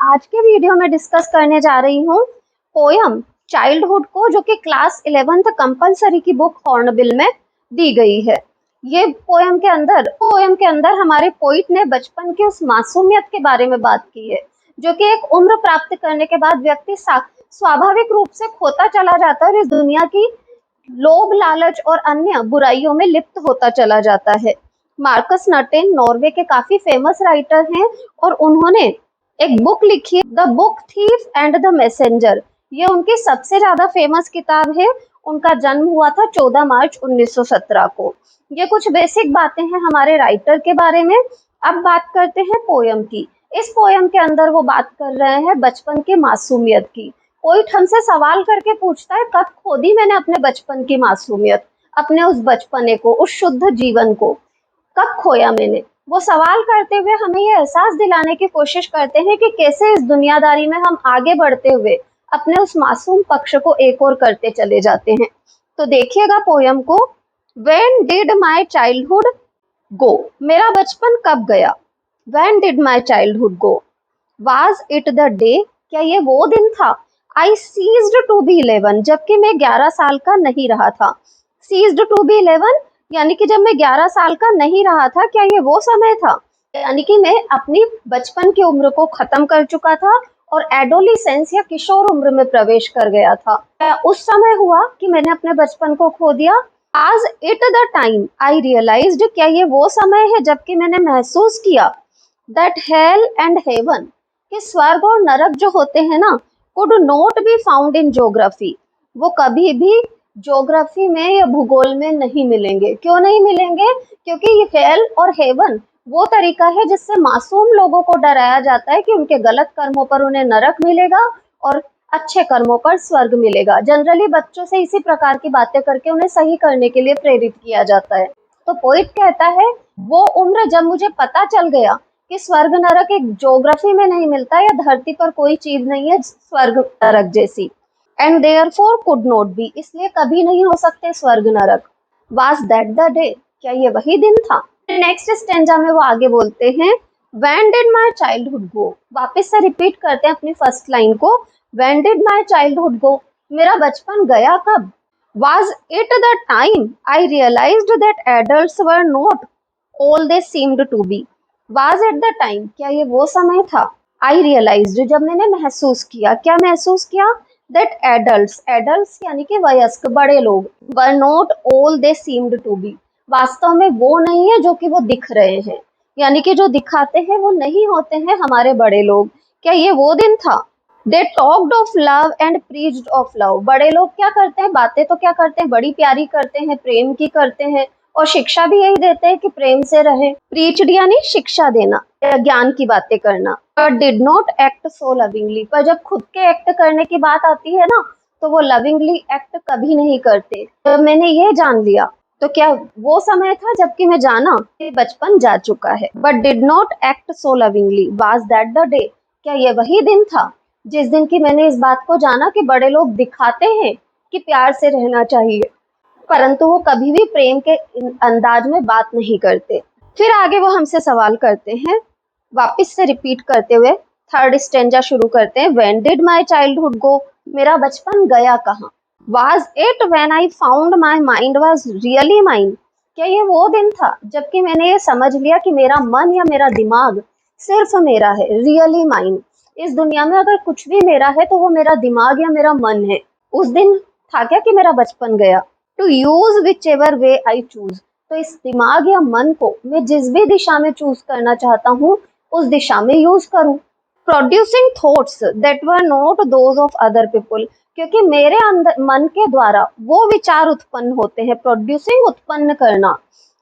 आज के वीडियो में डिस्कस करने जा रही हूँ पोयम चाइल्डहुड को, जो कि क्लास 11th कंपलसरी की बुक हॉर्नबिल में दी गई है। ये पोयम के अंदर हमारे पोइट ने बचपन की उस मासूमियत के बारे में बात की है, जो कि एक उम्र प्राप्त करने के बाद व्यक्ति स्वाभाविक रूप से खोता चला जाता है और इस दुनिया की लोभ, लालच और अन्य बुराइयों में लिप्त होता चला जाता है। मार्कस नटेन नॉर्वे के काफी फेमस राइटर हैं और उन्होंने एक बुक लिखी है, the book thief and the messenger. ये उनकी सबसे ज्यादा फेमस किताब है। उनका जन्म हुआ था 14 मार्च 1917 को। ये कुछ बेसिक बातें हैं हमारे राइटर के बारे में। अब बात करते हैं पोयम की। इस पोयम के अंदर वो बात कर रहे हैं बचपन की मासूमियत की। पोइट हमसे सवाल करके पूछता है, कब खो दी मैंने अपने बचपन की मासूमियत, अपने उस बचपने को, उस शुद्ध जीवन को कब खोया मैंने। वो सवाल करते हुए हमें ये एहसास दिलाने की कोशिश करते हैं कि कैसे इस दुनियादारी में हम आगे बढ़ते हुए अपने उस मासूम पक्ष को एक और करते चले जाते हैं। तो देखिएगा पोयम को। When did my childhood go? मेरा बचपन कब गया। When did my childhood go? Was it the day? क्या ये वो दिन था। I ceased to be 11, जबकि मैं 11 साल का नहीं रहा था। Ceased to be 11 यानी कि जब मैं 11 साल का नहीं रहा था, क्या ये वो समय था, यानी कि मैं अपनी बचपन की उम्र को खत्म कर चुका था और एडोलिसेंस या किशोर उम्र में प्रवेश कर गया था। उस समय हुआ कि मैंने अपने बचपन को खो दिया। आज it the time I realized, क्या ये वो समय है जबकि मैंने महसूस किया दैट हेल एंड हेवन, कि स्वर्ग और नरक जो होते हैं ना, could not be found in geography, वो कभी भी ज्योग्राफी में या भूगोल में नहीं मिलेंगे। क्यों नहीं मिलेंगे? क्योंकि ये हेल और हेवन वो तरीका है जिससे मासूम लोगों को डराया जाता है कि उनके गलत कर्मों पर उन्हें नरक मिलेगा और अच्छे कर्मों पर स्वर्ग मिलेगा। जनरली बच्चों से इसी प्रकार की बातें करके उन्हें सही करने के लिए प्रेरित किया जाता है। तो पोइट कहता है, वो उम्र जब मुझे पता चल गया कि स्वर्ग नरक एक ज्योग्राफी में नहीं मिलता, या धरती पर कोई चीज नहीं है स्वर्ग नरक जैसी, and therefore could not be, इसलिए कभी नहीं हो सकते स्वर्ग नरक। वाज दैट द डे, क्या ये वही दिन था। नेक्स्ट स्टेंजा में वो आगे बोलते हैं, when did my childhood go. वापस से रिपीट करते हैं अपनी फर्स्ट लाइन को, when did my childhood go, मेरा बचपन गया कब। Was it the time I realized that adults were not all they seemed to be. Was it the time, क्या ये वो समय था। आई रियलाइज्ड, जब मैंने महसूस किया, क्या महसूस किया, दैट एडल्ट्स यानी कि वयस्क, बड़े लोग, were not all they seemed to be, वास्तव में वो नहीं है जो कि वो दिख रहे हैं, यानी कि जो दिखाते हैं वो नहीं होते हैं हमारे बड़े लोग। क्या ये वो दिन था। They talked of love and preached of love, बड़े लोग क्या करते हैं, बातें तो क्या करते हैं, बड़ी प्यारी करते हैं, प्रेम की करते हैं, और शिक्षा भी यही देते हैं कि प्रेम से रहे। प्रीच्ड यानी शिक्षा देना, ज्ञान की बातें करना। But did not act so lovingly, पर जब खुद के एक्ट करने की बात आती है ना, तो वो लविंगली एक्ट कभी नहीं करते। तो मैंने ये जान लिया, तो क्या वो समय था जबकि मैं जाना कि बचपन जा चुका है। But did not act so lovingly, was that the day, क्या ये वही दिन था जिस दिन की मैंने इस बात को जाना कि बड़े लोग दिखाते हैं कि प्यार से रहना चाहिए, परंतु वो कभी भी प्रेम के अंदाज में बात नहीं करते। फिर आगे वो हमसे सवाल करते हैं, वापस से रिपीट करते हुए थर्ड स्टेंजा शुरू करते हैं, when did my childhood go, मेरा बचपन गया कहाँ। Was it when I found my mind was really mine, क्या ये वो दिन था जबकि मैंने ये समझ लिया कि मेरा मन या मेरा दिमाग सिर्फ मेरा है। Really mine, इस दुनिया में अगर कुछ भी मेरा है तो वो मेरा दिमाग या मेरा मन है। उस दिन था क्या कि मेरा बचपन गया। To use whichever way I choose, तो इस दिमाग या मन को मैं जिस भी दिशा में चूज करना चाहता हूँ उस दिशा में यूज करूँ। Producing thoughts that were not those of other people, क्योंकि मेरे अंदर मन के द्वारा वो विचार उत्पन्न होते हैं। प्रोड्यूसिंग, उत्पन्न करना,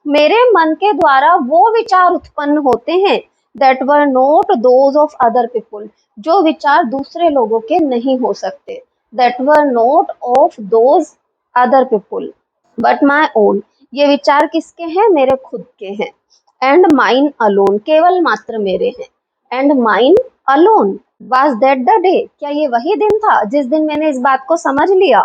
मेरे मन के द्वारा वो विचार उत्पन्न होते हैं that were not those of other people, जो विचार दूसरे लोगों के नहीं हो सकते। That were not of those other people but my own, ये विचार किसके हैं, मेरे खुद के हैं। एंड माइन अलोन, केवल मात्र मेरे हैं। And mine alone, was that the day, क्या ये वही दिन था जिस दिन मैंने इस बात को समझ लिया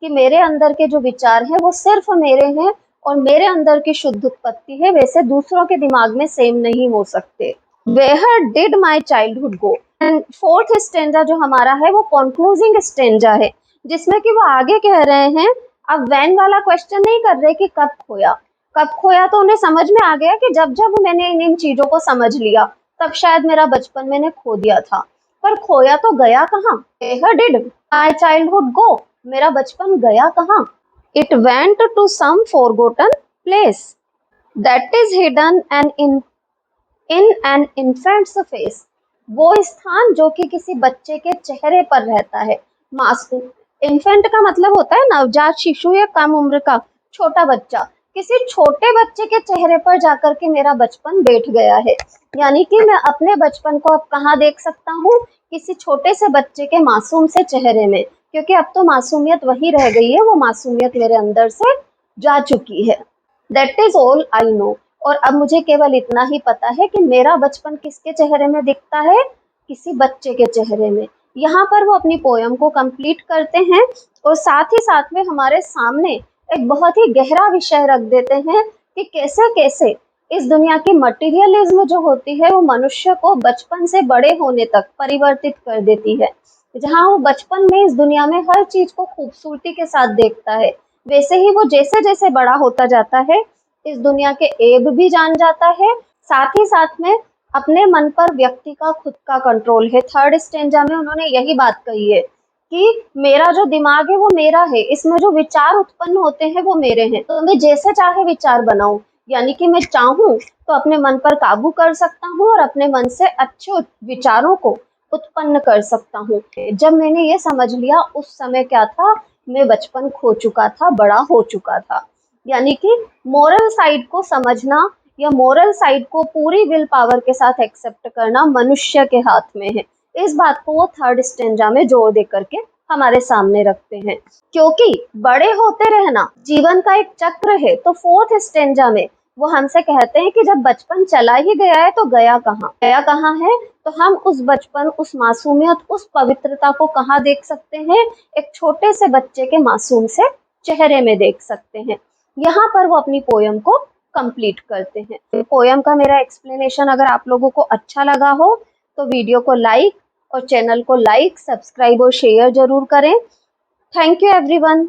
कि मेरे अंदर के जो विचार हैं वो सिर्फ मेरे हैं और मेरे अंदर की शुद्ध उत्पत्ति है, वैसे दूसरों के दिमाग में सेम नहीं हो सकते। Where did my childhood go, and fourth stanza जो हमारा है वो कंक्लूजिंग स्टेंजा है, जिसमें कि वो आगे कह रहे हैं, अब व्हेन वाला क्वेश्चन नहीं कर रहे कि कब खोया। कब खोया तो उन्हें समझ में आ गया कि जब जब मैंने इन चीजों को समझ लिया तब शायद मेरा बचपन मैंने खो दिया था। पर खोया तो गया कहाँ? Where did my childhood go? मेरा बचपन गया कहाँ? It went to some forgotten place that is hidden and in an infant's face। वो स्थान जो कि किसी बच्चे के चेहरे पर रहता है। मासूम, इन्फेंट का मतलब होता है नवजात शिशु या कम उम्र का छोटा बच्चा। किसी छोटे बच्चे के चेहरे पर जाकर के मेरा बचपन बैठ गया है, यानी कि मैं अपने बचपन को अब कहाँ देख सकता हूँ? किसी छोटे से बच्चे के मासूम से चेहरे में, क्योंकि अब तो मासूमियत वही रह गई है, वो मासूमियत मेरे अंदर से जा चुकी है। That is all I know. और अब मुझे केवल इतना ही पता है कि मेरा बचपन किसके चेहरे में दिखता है? किसी बच्चे के चेहरे में। यहाँ पर वो अपनी पोयम को कंप्लीट करते हैं और साथ ही साथ में हमारे सामने एक बहुत ही गहरा विषय रख देते हैं कि कैसे कैसे इस दुनिया की मटेरियलिज्म जो होती है वो मनुष्य को बचपन से बड़े होने तक परिवर्तित कर देती है। जहाँ वो बचपन में इस दुनिया में हर चीज को खूबसूरती के साथ देखता है, वैसे ही वो जैसे जैसे बड़ा होता जाता है इस दुनिया के ऐब भी जान जाता है। साथ ही साथ में अपने मन पर व्यक्ति का खुद का कंट्रोल है। थर्ड स्टेंजा में उन्होंने यही बात कही है कि मेरा जो दिमाग है वो मेरा है, इसमें जो विचार उत्पन्न होते हैं वो मेरे हैं, तो मैं जैसे चाहे विचार बनाऊं, यानी कि मैं चाहूं तो अपने मन पर काबू कर सकता हूं और अपने मन से अच्छे विचारों को उत्पन्न कर सकता हूं। जब मैंने ये समझ लिया उस समय क्या था, मैं बचपन खो चुका था, बड़ा हो चुका था। यानी कि मोरल साइड को समझना या मोरल साइड को पूरी विल पावर के साथ एक्सेप्ट करना मनुष्य के हाथ में है। इस बात को वो थर्ड स्टेंजा में जोर दे करके हमारे सामने रखते हैं। क्योंकि बड़े होते रहना जीवन का एक चक्र है, तो फोर्थ स्टेंजा में वो हमसे कहते हैं कि जब बचपन चला ही गया है तो गया कहाँ? गया कहाँ है? तो हम उस बचपन, उस मासूमियत, उस पवित्रता को कहाँ देख सकते हैं? एक छोटे से बच्चे के मासूम से चेहरे में देख सकते हैं। यहाँ पर वो अपनी पोयम को कंप्लीट करते हैं। पोयम का मेरा एक्सप्लेनेशन अगर आप लोगों को अच्छा लगा हो तो वीडियो को लाइक और चैनल को लाइक, सब्सक्राइब और शेयर जरूर करें। Thank you everyone.